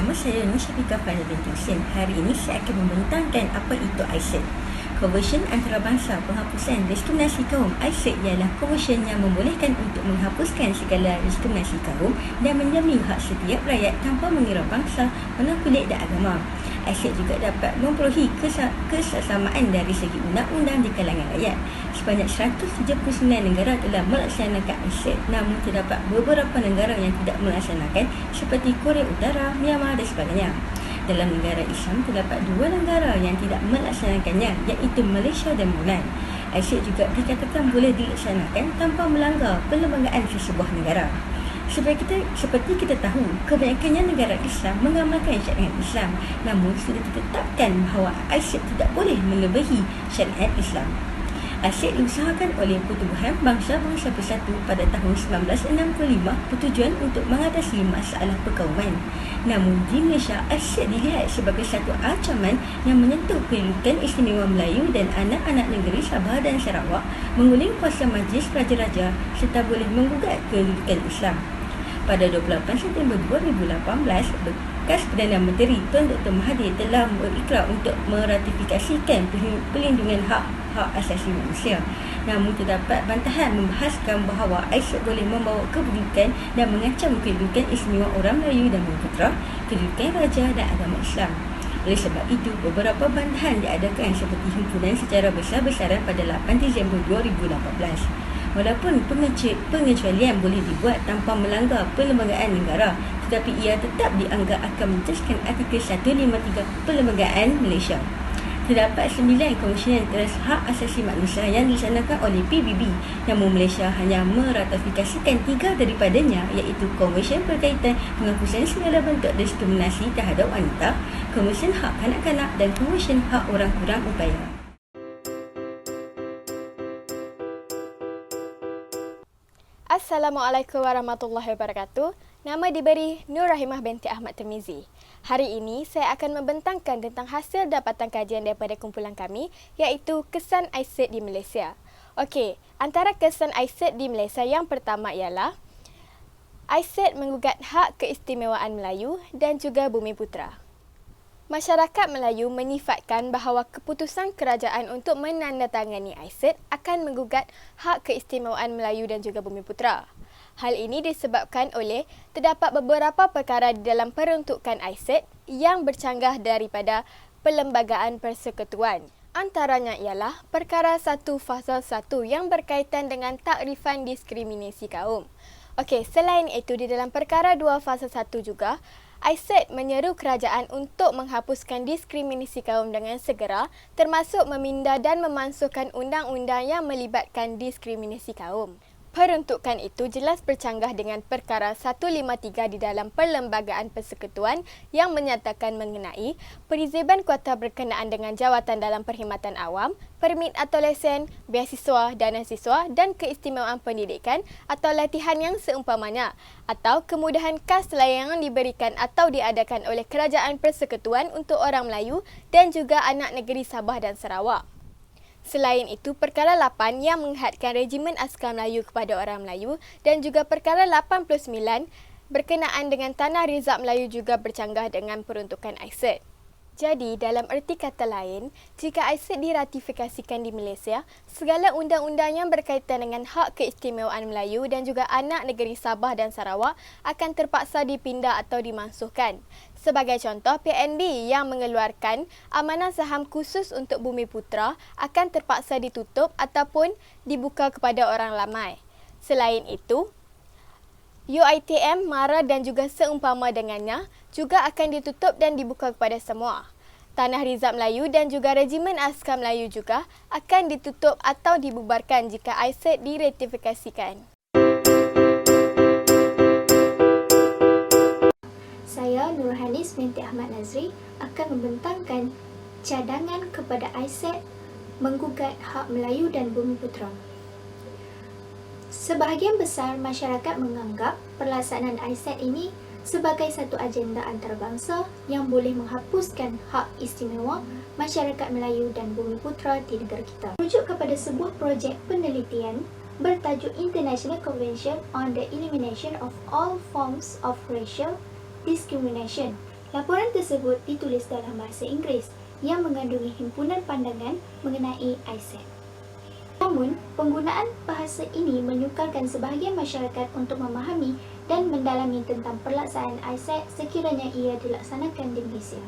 Nama saya Nur Syafiqah Fadil binti Husin. Hari ini saya akan membentangkan apa itu ICED. Conversion Antarabangsa Penghapusan Diskriminasi Kaum. ICED ialah conversion yang membolehkan untuk menghapuskan segala diskriminasi kaum dan menjamin hak setiap rakyat tanpa mengira bangsa, warna kulit dan agama. ICED juga dapat memperolehi kesesamaan dari segi undang-undang di kalangan rakyat. Sebanyak 179 negara telah melaksanakan ICED, namun terdapat beberapa negara yang tidak melaksanakan seperti Korea Utara, Myanmar dan sebagainya. Dalam negara Islam, terdapat 2 negara yang tidak melaksanakannya, iaitu Malaysia dan Brunei. ICED juga dikatakan boleh dilaksanakan tanpa melanggar perlembagaan sesebuah negara. Seperti kita tahu, kebanyakannya negara Islam mengamalkan syariat Islam, namun sudah ditetapkan bahawa ICED tidak boleh melebihi syariat Islam. ICED diusahakan oleh Pertubuhan Bangsa-Bangsa Bersatu pada tahun 1965 bertujuan untuk mengatasi masalah perkauman. Namun di Malaysia, ICED dilihat sebagai satu ancaman yang menyentuh kedudukan istimewa Melayu dan anak-anak negeri Sabah dan Sarawak, menguling kuasa Majlis Raja-Raja serta boleh menggugat kedudukan Islam. Pada 28 September 2018, bekas Perdana Menteri Tun Dr. Mahathir telah berikrar untuk meratifikasikan perlindungan hak asasi manusia. Namun terdapat bantahan membahaskan bahawa ICED boleh membawa keburukan dan mengancam kedudukan istimewa orang Melayu dan Bumiputera, kedudukan raja dan agama Islam. Oleh sebab itu, beberapa bantahan diadakan seperti himpunan secara besar-besaran pada 8 Disember 2018. Walaupun pengecualian boleh dibuat tanpa melanggar perlembagaan negara, tetapi ia tetap dianggap akan mencetuskan artikel 153 Perlembagaan Malaysia. Terdapat 9 komisioner teras hak asasi manusia yang dilaksanakan oleh PBB, namun Malaysia hanya meratifikasikan 3 daripadanya, iaitu Komisyen berkaitan penghapusan segala bentuk diskriminasi terhadap wanita, Komisyen Hak Kanak-kanak dan Komisyen Hak Orang Kurang Upaya. Assalamualaikum warahmatullahi wabarakatuh. Nama diberi Nur Rahimah binti Ahmad Tirmizi. Hari ini saya akan membentangkan tentang hasil dapatan kajian daripada kumpulan kami, iaitu kesan ICED di Malaysia. Okey, antara kesan ICED di Malaysia yang pertama ialah ICED menggugat hak keistimewaan Melayu dan juga Bumiputera. Masyarakat Melayu menyifatkan bahawa keputusan kerajaan untuk menandatangani ICED akan menggugat hak keistimewaan Melayu dan juga Bumiputera. Hal ini disebabkan oleh terdapat beberapa perkara di dalam peruntukan ICED yang bercanggah daripada Perlembagaan Persekutuan. Antaranya ialah perkara 1 Fasal 1 yang berkaitan dengan takrifan diskriminasi kaum. Okey, selain itu di dalam perkara 2 Fasal 1 juga, ICED menyeru kerajaan untuk menghapuskan diskriminasi kaum dengan segera, termasuk meminda dan memansuhkan undang-undang yang melibatkan diskriminasi kaum. Peruntukan itu jelas bercanggah dengan perkara 153 di dalam Perlembagaan Persekutuan yang menyatakan mengenai perizinan kuota berkenaan dengan jawatan dalam perkhidmatan awam, permit atau lesen, beasiswa, dana siswa dan keistimewaan pendidikan atau latihan yang seumpamanya, atau kemudahan kas layanan yang diberikan atau diadakan oleh Kerajaan Persekutuan untuk orang Melayu dan juga anak negeri Sabah dan Sarawak. Selain itu, perkara 8 yang menghadkan regimen askar Melayu kepada orang Melayu dan juga perkara 89 berkenaan dengan tanah rizab Melayu juga bercanggah dengan peruntukan ICED. Jadi, dalam erti kata lain, jika ICED diratifikasikan di Malaysia, segala undang-undang yang berkaitan dengan hak keistimewaan Melayu dan juga anak negeri Sabah dan Sarawak akan terpaksa dipindah atau dimansuhkan. Sebagai contoh, PNB yang mengeluarkan amanah saham khusus untuk Bumiputera akan terpaksa ditutup ataupun dibuka kepada orang ramai. Selain itu, UiTM, MARA dan juga seumpama dengannya juga akan ditutup dan dibuka kepada semua. Tanah rizab Melayu dan juga regimen askar Melayu juga akan ditutup atau dibubarkan jika ICED diratifikasikan. Saya Nurhanis binti Ahmad Nazri akan membentangkan cadangan kepada ICED menggugat hak Melayu dan Bumiputera. Sebahagian besar masyarakat menganggap pelaksanaan ICED ini sebagai satu agenda antarabangsa yang boleh menghapuskan hak istimewa masyarakat Melayu dan Bumiputera di negara kita. Merujuk kepada sebuah projek penelitian bertajuk International Convention on the Elimination of All Forms of Racial Discrimination Laporan tersebut ditulis dalam bahasa Inggeris yang mengandungi himpunan pandangan mengenai ISET. Namun, penggunaan bahasa ini menyukarkan sebahagian masyarakat untuk memahami dan mendalami tentang pelaksanaan ISET sekiranya ia dilaksanakan di Malaysia.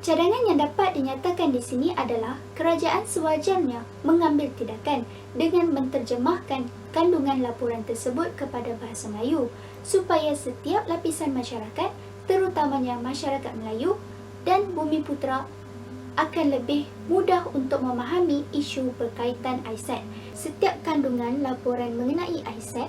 Cadangan yang dapat dinyatakan di sini adalah kerajaan sewajarnya mengambil tindakan dengan menterjemahkan kandungan laporan tersebut kepada bahasa Melayu supaya setiap lapisan masyarakat, terutamanya masyarakat Melayu dan Bumiputera, akan lebih mudah untuk memahami isu berkaitan ISET. Setiap kandungan laporan mengenai ISET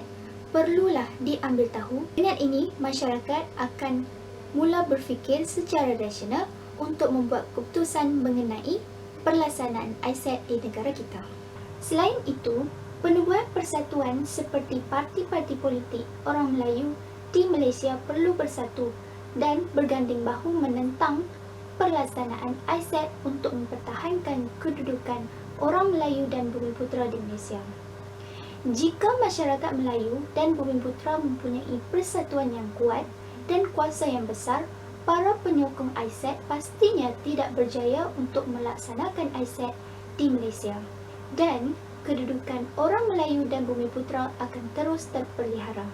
perlulah diambil tahu. Dengan ini, masyarakat akan mula berfikir secara rasional untuk membuat keputusan mengenai pelaksanaan ISET di negara kita. Selain itu, penubuhan persatuan seperti parti-parti politik orang Melayu di Malaysia perlu bersatu dan berganding bahu menentang pelaksanaan ISET untuk mempertahankan kedudukan orang Melayu dan Bumiputera di Malaysia. Jika masyarakat Melayu dan Bumiputera mempunyai persatuan yang kuat dan kuasa yang besar, para penyokong ISET pastinya tidak berjaya untuk melaksanakan ISET di Malaysia dan kedudukan orang Melayu dan Bumiputera akan terus terpelihara.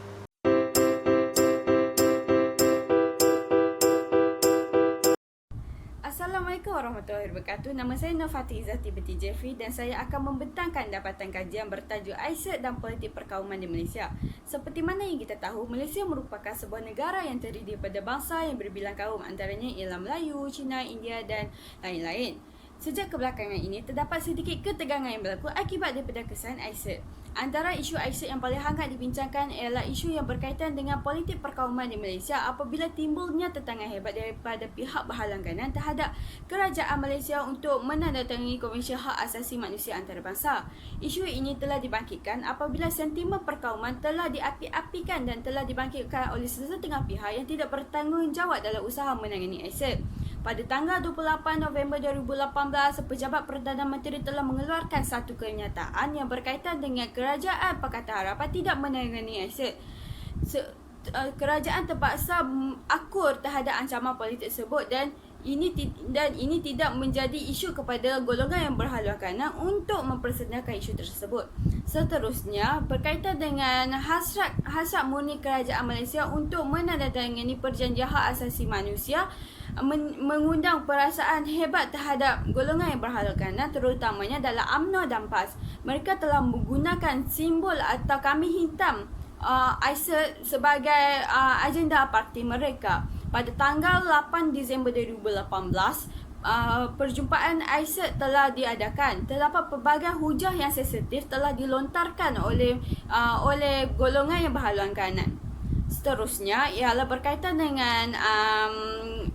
Assalamualaikum warahmatullahi wabarakatuh. Nama saya Nur Fatih Izzati binti Jeffrey dan saya akan membentangkan dapatan kajian bertajuk ISET dan Politik Perkauman di Malaysia. Seperti mana yang kita tahu, Malaysia merupakan sebuah negara yang terdiri daripada bangsa yang berbilang kaum, antaranya ialah Melayu, Cina, India dan lain-lain. Sejak kebelakangan ini, terdapat sedikit ketegangan yang berlaku akibat daripada kesan ISET. Antara isu ISET yang paling hangat dibincangkan ialah isu yang berkaitan dengan politik perkauman di Malaysia apabila timbulnya tentangan hebat daripada pihak berhalang kanan terhadap kerajaan Malaysia untuk menandatangani Konvensyen Hak Asasi Manusia Antarabangsa. Isu ini telah dibangkitkan apabila sentimen perkauman telah diapi-apikan dan telah dibangkitkan oleh sesetengah pihak yang tidak bertanggungjawab dalam usaha menangani ISET. Pada tanggal 28 November 2018, Pejabat Perdana Menteri telah mengeluarkan satu kenyataan yang berkaitan dengan Kerajaan Pakatan Harapan tidak menangani ISET. Kerajaan terpaksa akur terhadap ancaman politik tersebut dan ini tidak menjadi isu kepada golongan yang berhaluan kanan untuk mempersendakan isu tersebut. Seterusnya, berkaitan dengan hasrat murni kerajaan Malaysia untuk menandatangani Perjanjian Hak Asasi Manusia, mengundang perasaan hebat terhadap golongan yang berhaluan kanan, terutamanya dalam UMNO dan PAS. Mereka telah menggunakan simbol atau kambing hitam ISET sebagai agenda parti mereka. Pada tanggal 8 Disember 2018, perjumpaan ISET telah diadakan. Terdapat pelbagai hujah yang sensitif telah dilontarkan oleh golongan yang berhaluan kanan. Seterusnya ialah berkaitan dengan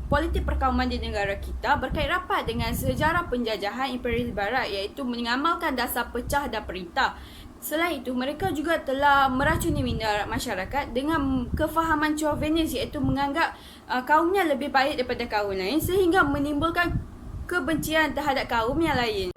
politik perkauman di negara kita berkait rapat dengan sejarah penjajahan Imperial Barat, iaitu mengamalkan dasar pecah dan perintah. Selain itu, mereka juga telah meracuni minda masyarakat dengan kefahaman chauvinis, iaitu menganggap kaumnya lebih baik daripada kaum lain sehingga menimbulkan kebencian terhadap kaum yang lain.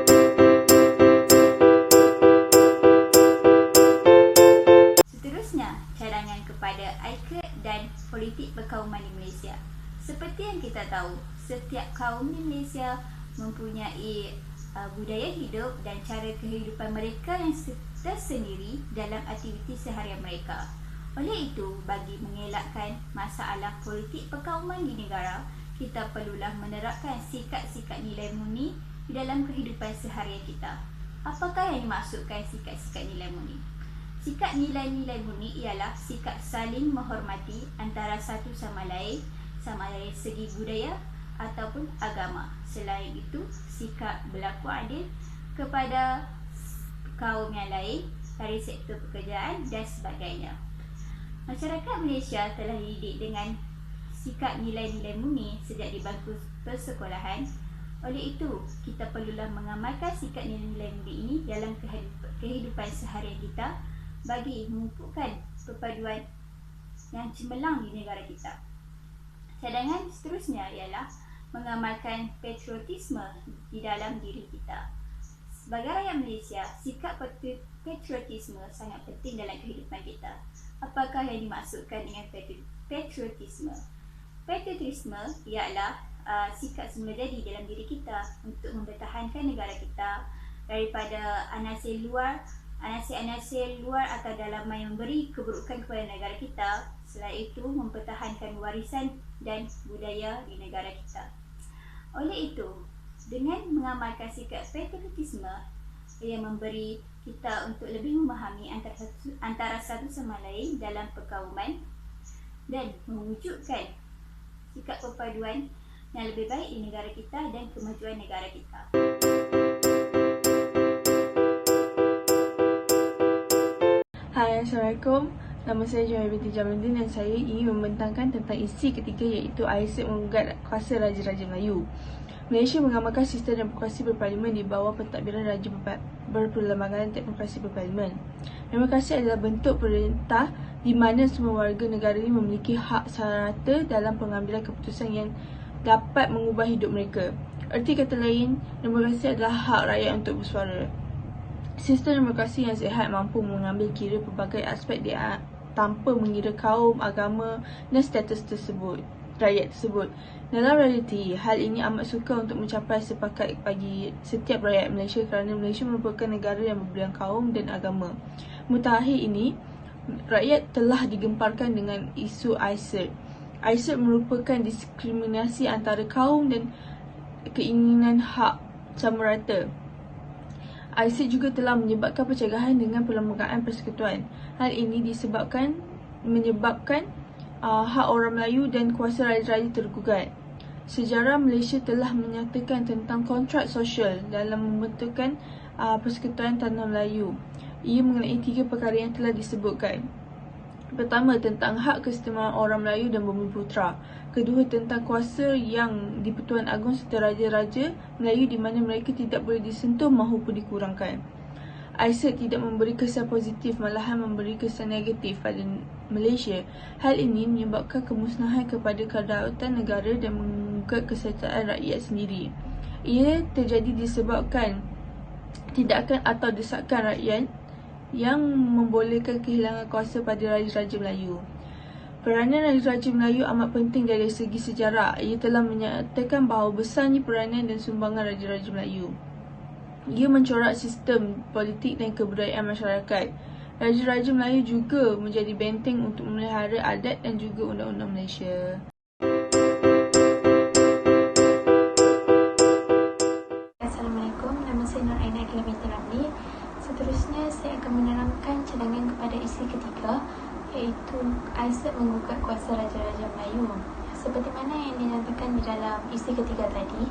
Seterusnya, cadangan kepada ISET dan politik perkauman di Malaysia. Seperti yang kita tahu, setiap kaum di Malaysia mempunyai budaya hidup dan cara kehidupan mereka yang tersendiri dalam aktiviti seharian mereka. Oleh itu, bagi mengelakkan masalah politik perkauman di negara, kita perlulah menerapkan sikap-sikap nilai murni di dalam kehidupan seharian kita. Apakah yang dimaksudkan sikap-sikap nilai murni? Sikap nilai-nilai murni ialah sikap saling menghormati antara satu sama lain segi budaya ataupun agama. Selain itu, sikap berlaku adil kepada kaum yang lain dari sektor pekerjaan dan sebagainya. Masyarakat Malaysia telah dididik dengan sikap nilai-nilai murni sejak di bangku persekolahan. Oleh itu, kita perlulah mengamalkan sikap nilai-nilai murni ini dalam kehidupan seharian kita bagi memupukkan perpaduan yang cemerlang di negara kita. Cadangan seterusnya ialah mengamalkan patriotisme di dalam diri kita. Sebagai rakyat Malaysia, sikap patriotisme sangat penting dalam kehidupan kita. Apakah yang dimaksudkan dengan patriotisme? Patriotisme ialah sikap semula jadi dalam diri kita untuk mempertahankan negara kita daripada anasir luar atau dalaman yang memberi keburukan kepada negara kita. Selain itu, mempertahankan warisan dan budaya di negara kita. Oleh itu, dengan mengamalkan sikap patriotisme yang memberi kita untuk lebih memahami antara satu sama lain dalam perkauman dan mewujudkan sikap perpaduan yang lebih baik di negara kita dan kemajuan negara kita. Hai, Assalamualaikum. Nama saya Joy binti Jamaluddin dan saya ingin membentangkan tentang isi ketiga iaitu AISEC menggugat kuasa Raja-Raja Melayu. Malaysia mengamalkan sistem demokrasi berparlimen di bawah pentadbiran Raja Berperlembagaan Demokrasi Berparlimen. Demokrasi adalah bentuk perintah di mana semua warga negara ini memiliki hak serata dalam pengambilan keputusan yang dapat mengubah hidup mereka. Erti kata lain, demokrasi adalah hak rakyat untuk bersuara. Sistem demokrasi yang sihat mampu mengambil kira pelbagai aspek dia tanpa mengira kaum, agama dan status rakyat tersebut. Dalam realiti, hal ini amat sukar untuk mencapai sepakat bagi setiap rakyat Malaysia kerana Malaysia merupakan negara yang berbelang kaum dan agama. Mutakhir ini, rakyat telah digemparkan dengan isu AISEC. AISEC merupakan diskriminasi antara kaum dan keinginan hak sama rata. AISEC juga telah menyebabkan pencegahan dengan perlembagaan persekutuan. Hal ini menyebabkan hak orang Melayu dan kuasa raja-raja tergugat. Sejarah Malaysia telah menyatakan tentang kontrak sosial dalam membentukkan Persekutuan Tanah Melayu. Ia mengenai 3 perkara yang telah disebutkan. Pertama, tentang hak keistimewaan orang Melayu dan Bumiputera. Kedua, tentang kuasa yang di-Pertuan Agong serta Raja-Raja Melayu di mana mereka tidak boleh disentuh maupun dikurangkan. AISEC tidak memberi kesan positif, malahan memberi kesan negatif pada Malaysia. Hal ini menyebabkan kemusnahan kepada kedaulatan negara dan menggugat kesejahteraan rakyat sendiri. Ia terjadi disebabkan tindakan atau desakan rakyat yang membolehkan kehilangan kuasa pada Raja-Raja Melayu. Peranan Raja-Raja Melayu amat penting dari segi sejarah. Ia telah menyatakan bahawa besarnya peranan dan sumbangan Raja-Raja Melayu. Ia mencorak sistem politik dan kebudayaan masyarakat. Raja-Raja Melayu juga menjadi benteng untuk memelihara adat dan juga undang-undang Malaysia. Assalamualaikum, nama saya Nur Aina Akila binti Ramli. Seterusnya, saya akan menerangkan cadangan kepada isi ketiga iaitu AISEC menggugat kuasa Raja-Raja Melayu. Seperti mana yang dinyatakan di dalam isi ketiga tadi,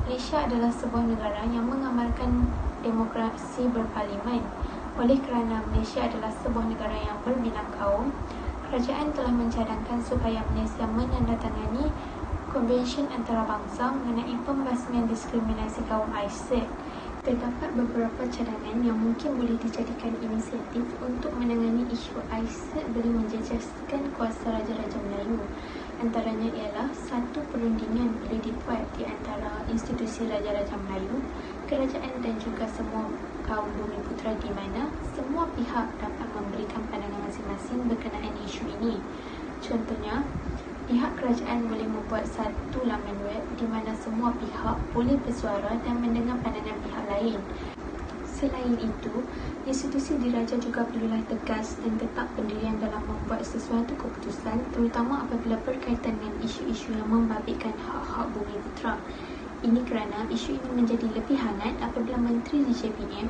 Malaysia adalah sebuah negara yang mengamalkan demokrasi berparlimen. Oleh kerana Malaysia adalah sebuah negara yang berbilang kaum, kerajaan telah mencadangkan supaya Malaysia menandatangani Konvensyen Antarabangsa mengenai pembasmian diskriminasi kaum AISEC. Terdapat beberapa cadangan yang mungkin boleh dijadikan inisiatif untuk menangani isu AISEC boleh menjejaskan kuasa Raja-Raja Melayu. Antaranya ialah satu perundingan boleh dibuat di antara institusi Raja-Raja Melayu, kerajaan dan juga semua kaum Bumiputera di mana semua pihak dapat memberikan pandangan masing-masing berkenaan isu ini. Contohnya, pihak kerajaan boleh membuat satu laman web di mana semua pihak boleh bersuara dan mendengar pandangan pihak lain. Selain itu, institusi diraja juga perlulah tegas dan tetap pendirian dalam membuat sesuatu keputusan terutama apabila berkaitan dengan isu-isu yang membabitkan hak-hak Bumiputera. Ini kerana isu ini menjadi lebih hangat apabila Menteri di JPM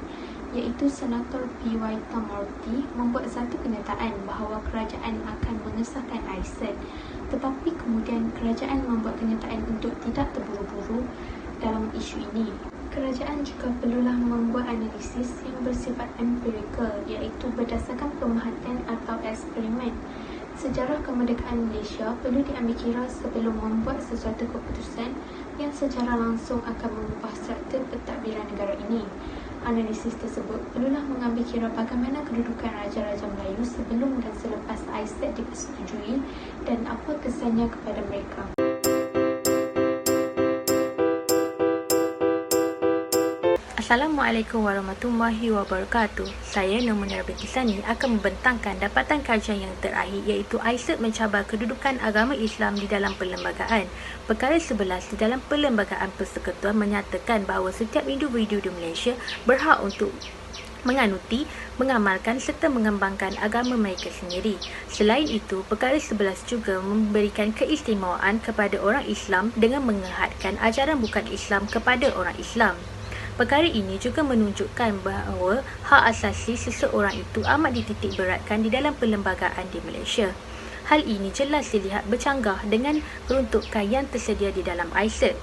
iaitu Senator P.Y. Tamorty membuat satu kenyataan bahawa kerajaan akan mengesahkan AISEC. Tetapi kemudian kerajaan membuat kenyataan untuk tidak terburu-buru dalam isu ini. Kerajaan juga perlulah membuat analisis yang bersifat empirikal iaitu berdasarkan pemerhatian atau eksperimen. Sejarah kemerdekaan Malaysia perlu diambil kira sebelum membuat sesuatu keputusan yang secara langsung akan mengubah struktur pentadbiran negara ini. Analisis tersebut perlulah mengambil kira bagaimana kedudukan Raja-Raja Melayu sebelum dan selepas AISEC dipersetujui dan apa kesannya kepada mereka. Assalamualaikum warahmatullahi wabarakatuh. Saya Nur Munirah binti Sani akan membentangkan dapatan kajian yang terakhir iaitu ISET mencabar kedudukan agama Islam di dalam perlembagaan. Perkara 11 di dalam Perlembagaan Persekutuan menyatakan bahawa setiap individu di Malaysia berhak untuk menganuti, mengamalkan serta mengembangkan agama mereka sendiri. Selain itu, perkara 11 juga memberikan keistimewaan kepada orang Islam dengan mengehadkan ajaran bukan Islam kepada orang Islam. Perkara ini juga menunjukkan bahawa hak asasi seseorang itu amat dititik beratkan di dalam perlembagaan di Malaysia. Hal ini jelas dilihat bercanggah dengan peruntukan yang tersedia di dalam ISET.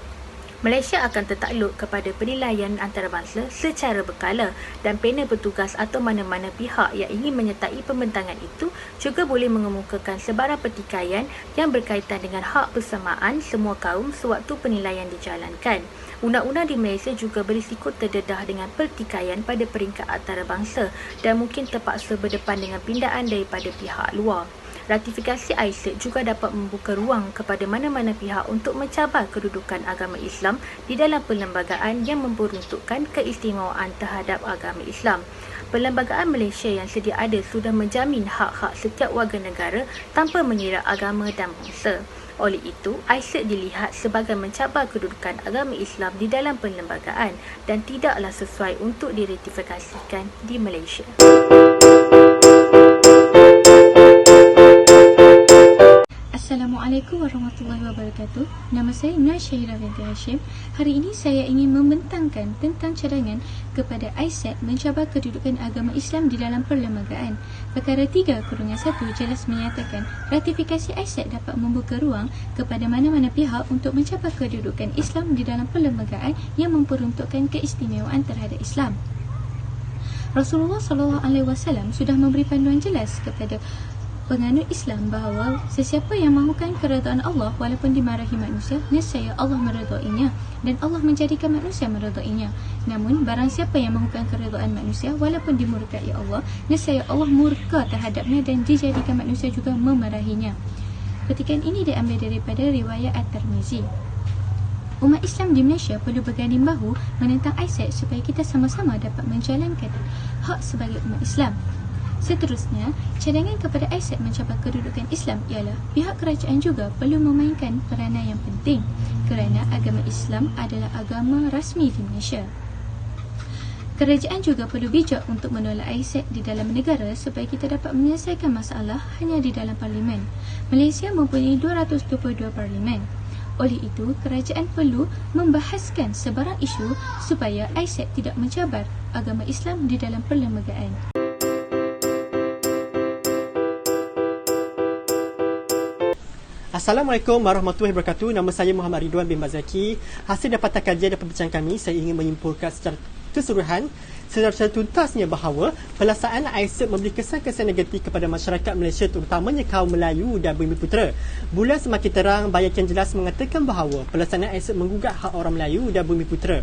Malaysia akan tertakluk kepada penilaian antarabangsa secara berkala dan panel petugas atau mana-mana pihak yang ingin menyertai pembentangan itu juga boleh mengemukakan sebarang pertikaian yang berkaitan dengan hak persamaan semua kaum sewaktu penilaian dijalankan. Undang-undang di Malaysia juga berisiko terdedah dengan pertikaian pada peringkat antarabangsa dan mungkin terpaksa berdepan dengan pindaan daripada pihak luar. Ratifikasi ISET juga dapat membuka ruang kepada mana-mana pihak untuk mencabar kedudukan agama Islam di dalam perlembagaan yang memperuntukkan keistimewaan terhadap agama Islam. Perlembagaan Malaysia yang sedia ada sudah menjamin hak-hak setiap warga negara tanpa mengira agama dan bangsa. Oleh itu, ISET dilihat sebagai mencabar kedudukan agama Islam di dalam perlembagaan dan tidaklah sesuai untuk diratifikasikan di Malaysia. Assalamualaikum warahmatullahi wabarakatuh. Nama saya Nur Syahira binti Hashim. Hari ini saya ingin membentangkan tentang cadangan kepada ISET mencabar kedudukan agama Islam di dalam perlembagaan. Perkara 3/1 jelas menyatakan ratifikasi ISET dapat membuka ruang kepada mana-mana pihak untuk mencabar kedudukan Islam di dalam perlembagaan yang memperuntukkan keistimewaan terhadap Islam. Rasulullah SAW sudah memberi panduan jelas kepada penganut Islam bahawa sesiapa yang mahukan keredaan Allah walaupun dimarahi manusia, nescaya Allah meredainya dan Allah menjadikan manusia meredainya. Namun barang siapa yang mahukan keredaan manusia walaupun dimurkai Allah, nescaya Allah murka terhadapnya dan dijadikan manusia juga memarahinya. Kutipan ini diambil daripada riwayat At-Tirmizi. Umat Islam di Malaysia perlu berganding bahu menentang ISET supaya kita sama-sama dapat menjalankan hak sebagai umat Islam. Seterusnya, cadangan kepada ISET mencabar kedudukan Islam ialah pihak kerajaan juga perlu memainkan peranan yang penting kerana agama Islam adalah agama rasmi di Malaysia. Kerajaan juga perlu bijak untuk menolak ISET di dalam negara supaya kita dapat menyelesaikan masalah hanya di dalam parlimen. Malaysia mempunyai 222 parlimen. Oleh itu, kerajaan perlu membahaskan sebarang isu supaya ISET tidak mencabar agama Islam di dalam perlembagaan. Assalamualaikum warahmatullahi wabarakatuh. Nama saya Muhammad Ridwan bin Mazaki. Hasil dapatan kajian dan perbincangan kami, saya ingin menyimpulkan secara keseluruhan secara tuntasnya bahawa pelaksanaan ISET memberi kesan-kesan negatif kepada masyarakat Malaysia, terutamanya kaum Melayu dan Bumiputera. Bulan semakin terang, banyak yang jelas mengatakan bahawa pelaksanaan ISET menggugat hak orang Melayu dan Bumiputera.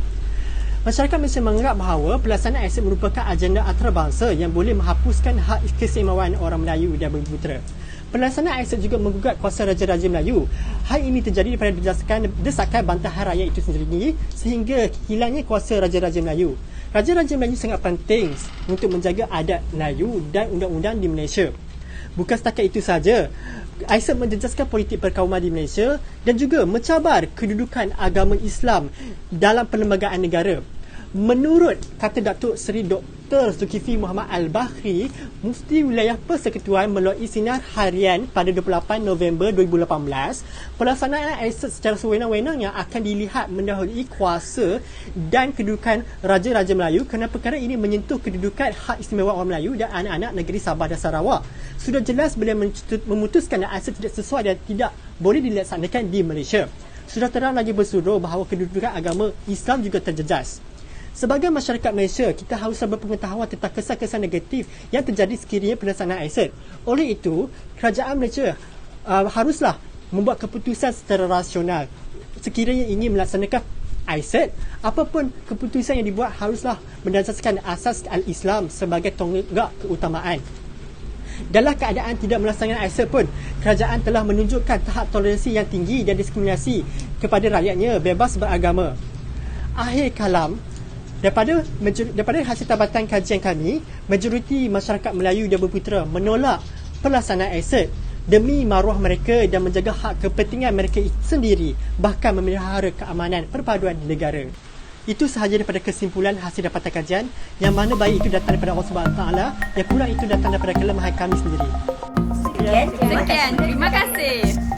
Masyarakat Malaysia menganggap bahawa pelaksanaan ISET merupakan agenda antarabangsa yang boleh menghapuskan hak keistimewaan orang Melayu dan Bumiputera. Pelaksanaan ISET juga menggugat kuasa Raja-Raja Melayu. Hal ini terjadi daripada desakan bantahan rakyat itu sendiri sehingga hilangnya kuasa Raja-Raja Melayu. Raja-Raja Melayu sangat penting untuk menjaga adat Melayu dan undang-undang di Malaysia. Bukan setakat itu saja, ISET menjejaskan politik perkauman di Malaysia dan juga mencabar kedudukan agama Islam dalam perlembagaan negara. Menurut kata Datuk Seri Dr. Zulkifli Muhammad Al-Bahri, Mufti Wilayah Persekutuan melalui sinar harian pada 28 November 2018, pelaksanaan ISET secara sewenang-wenangnya akan dilihat mendahului kuasa dan kedudukan Raja-Raja Melayu kerana perkara ini menyentuh kedudukan hak istimewa orang Melayu dan anak-anak negeri Sabah dan Sarawak. Sudah jelas beliau memutuskan ISET tidak sesuai dan tidak boleh dilaksanakan di Malaysia. Sudah terang lagi bersuruh bahawa kedudukan agama Islam juga terjejas. Sebagai masyarakat Malaysia, kita harus berpengetahuan tentang kesan-kesan negatif yang terjadi sekiranya pelaksanaan ISET. Oleh itu, kerajaan Malaysia haruslah membuat keputusan secara rasional. Sekiranya ingin melaksanakan ISET, apapun keputusan yang dibuat haruslah berdasarkan asas Al-Islam sebagai tonggak keutamaan. Dalam keadaan tidak melaksanakan ISET pun, kerajaan telah menunjukkan tahap toleransi yang tinggi dan diskriminasi kepada rakyatnya bebas beragama. Akhir kalam, Daripada hasil tabatan kajian kami, majoriti masyarakat Melayu dan Bumiputera menolak pelaksanaan aset demi maruah mereka dan menjaga hak kepentingan mereka sendiri, bahkan memelihara keamanan perpaduan negara. Itu sahaja daripada kesimpulan hasil dapatan kajian, yang mana baik itu datang daripada Allah Subhanahu Wa Taala, yang kurang itu datang daripada kelemahan kami sendiri. Sekian, terima kasih. Terima kasih.